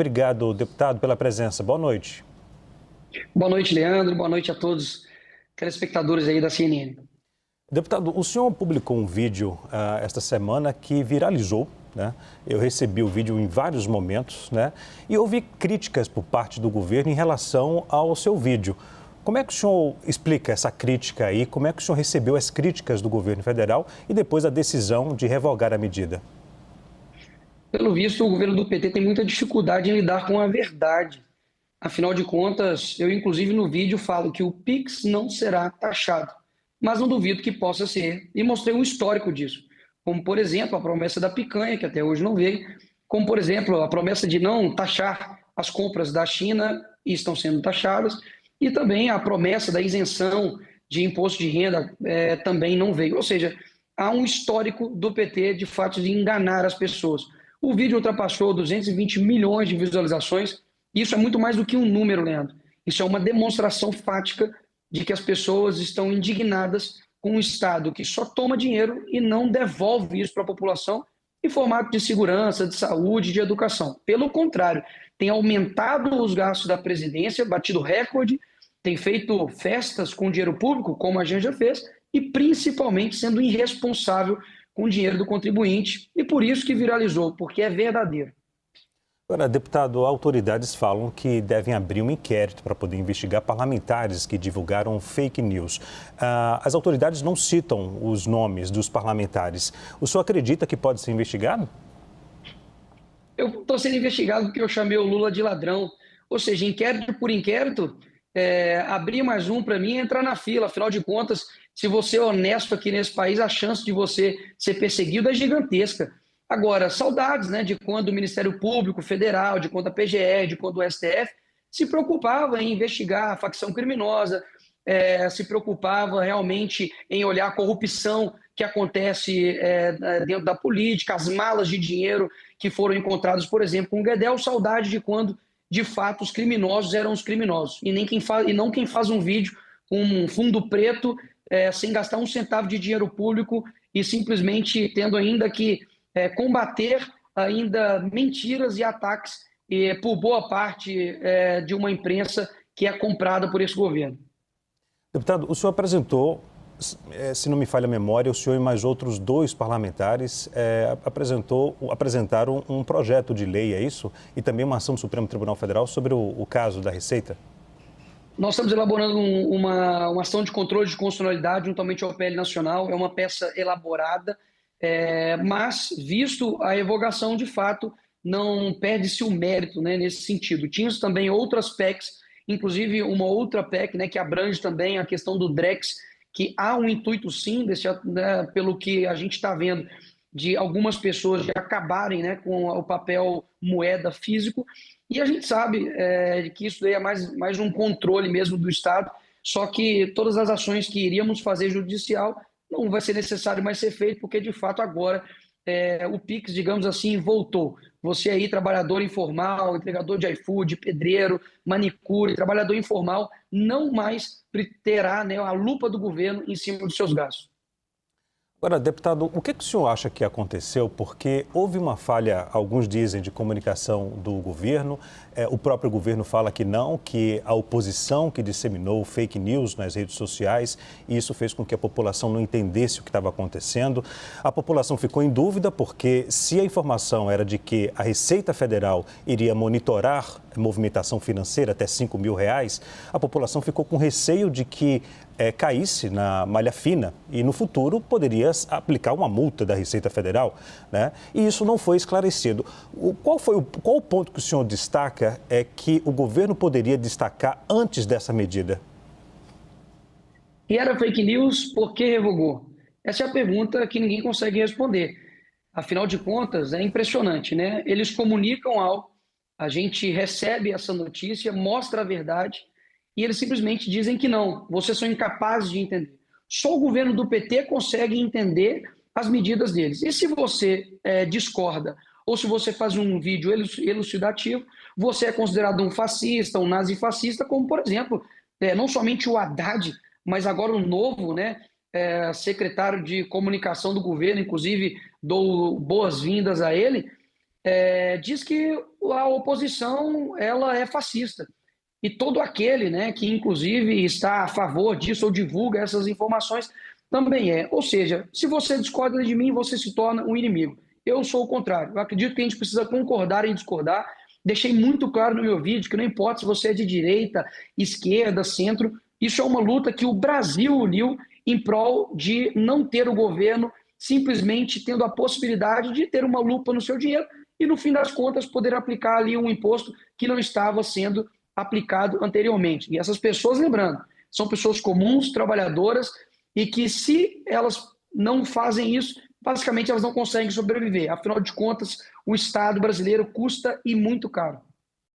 obrigado, deputado, pela presença. Boa noite. Boa noite, Leandro. Boa noite a todos os telespectadores aí da CNN. Deputado, o senhor publicou um vídeo esta semana que viralizou, né? Eu recebi o vídeo em vários momentos, né? E houve críticas por parte do governo em relação ao seu vídeo. Como é que o senhor explica essa crítica aí? Como é que o senhor recebeu as críticas do governo federal e depois a decisão de revogar a medida? Pelo visto, o governo do PT tem muita dificuldade em lidar com a verdade. Afinal de contas, eu inclusive no vídeo falo que o Pix não será taxado, mas não duvido que possa ser, e mostrei um histórico disso, como por exemplo a promessa da picanha, que até hoje não veio, como por exemplo a promessa de não taxar as compras da China e estão sendo taxadas, e também a promessa da isenção de imposto de renda também não veio. Ou seja, há um histórico do PT de fato de enganar as pessoas. O vídeo ultrapassou 220 milhões de visualizações. Isso é muito mais do que um número, Leandro. Isso é uma demonstração fática de que as pessoas estão indignadas com um Estado que só toma dinheiro e não devolve isso para a população em formato de segurança, de saúde, de educação. Pelo contrário, tem aumentado os gastos da presidência, batido recorde, tem feito festas com dinheiro público, como a gente já fez, e principalmente sendo irresponsável com o dinheiro do contribuinte. E por isso que viralizou, porque é verdadeiro. Agora, deputado, autoridades falam que devem abrir um inquérito para poder investigar parlamentares que divulgaram fake news. As autoridades não citam os nomes dos parlamentares. O senhor acredita que pode ser investigado? Eu estou sendo investigado porque eu chamei o Lula de ladrão. Ou seja, inquérito por inquérito, abrir mais um para mim é entrar na fila. Afinal de contas, se você é honesto aqui nesse país, a chance de você ser perseguido é gigantesca. Agora, saudades, né, de quando o Ministério Público Federal, de quando a PGR, de quando o STF se preocupava em investigar a facção criminosa, se preocupava realmente em olhar a corrupção que acontece dentro da política, as malas de dinheiro que foram encontradas, por exemplo, com o Guedel. Saudade de quando, de fato, os criminosos eram os criminosos e não quem faz um vídeo com um fundo preto sem gastar um centavo de dinheiro público e simplesmente tendo ainda que combater ainda mentiras e ataques por boa parte de uma imprensa que é comprada por esse governo. Deputado, o senhor apresentou, se não me falha a memória, o senhor e mais outros dois parlamentares apresentaram um projeto de lei, é isso? E também uma ação do Supremo Tribunal Federal sobre o caso da Receita? Nós estamos elaborando uma ação de controle de constitucionalidade juntamente ao PL Nacional. É uma peça elaborada, mas, visto a revogação, de fato, não perde-se o mérito, né, nesse sentido. Tínhamos também outras PECs, inclusive uma outra PEC, né, que abrange também a questão do Drex, que há um intuito, sim, pelo que a gente está vendo, de algumas pessoas de acabarem, né, com o papel moeda físico. E a gente sabe que isso daí é mais um controle mesmo do Estado, só que todas as ações que iríamos fazer judicial não vai ser necessário mais ser feito, porque de fato agora o Pix, digamos assim, voltou. Você aí, trabalhador informal, entregador de iFood, pedreiro, manicure, trabalhador informal, não mais terá, né, a lupa do governo em cima dos seus gastos. Agora, deputado, o que o senhor acha que aconteceu? Porque houve uma falha, alguns dizem, de comunicação do governo. O próprio governo fala que não, que a oposição que disseminou fake news nas redes sociais, e isso fez com que a população não entendesse o que estava acontecendo. A população ficou em dúvida porque se a informação era de que a Receita Federal iria monitorar a movimentação financeira até R$ 5.000, a população ficou com receio de que caísse na malha fina e no futuro poderia aplicar uma multa da Receita Federal, né? E isso não foi esclarecido. Qual o ponto que o senhor destaca que o governo poderia destacar antes dessa medida? E era fake news, por que revogou? Essa é a pergunta que ninguém consegue responder. Afinal de contas, é impressionante, né? Eles comunicam algo, a gente recebe essa notícia, mostra a verdade, e eles simplesmente dizem que não, vocês são incapazes de entender. Só o governo do PT consegue entender as medidas deles. E se você discorda, ou se você faz um vídeo elucidativo, você é considerado um fascista, um nazifascista, como, por exemplo, não somente o Haddad, mas agora o novo, né, secretário de comunicação do governo, inclusive dou boas-vindas a ele, diz que a oposição ela é fascista. E todo aquele, né, que inclusive está a favor disso ou divulga essas informações também é. Ou seja, se você discorda de mim, você se torna um inimigo. Eu sou o contrário. Eu acredito que a gente precisa concordar e discordar. Deixei muito claro no meu vídeo que não importa se você é de direita, esquerda, centro, isso é uma luta que o Brasil uniu em prol de não ter o governo simplesmente tendo a possibilidade de ter uma lupa no seu dinheiro e, no fim das contas, poder aplicar ali um imposto que não estava sendo aplicado anteriormente. E essas pessoas, lembrando, são pessoas comuns, trabalhadoras, e que se elas não fazem isso, basicamente elas não conseguem sobreviver. Afinal de contas, o Estado brasileiro custa e muito caro.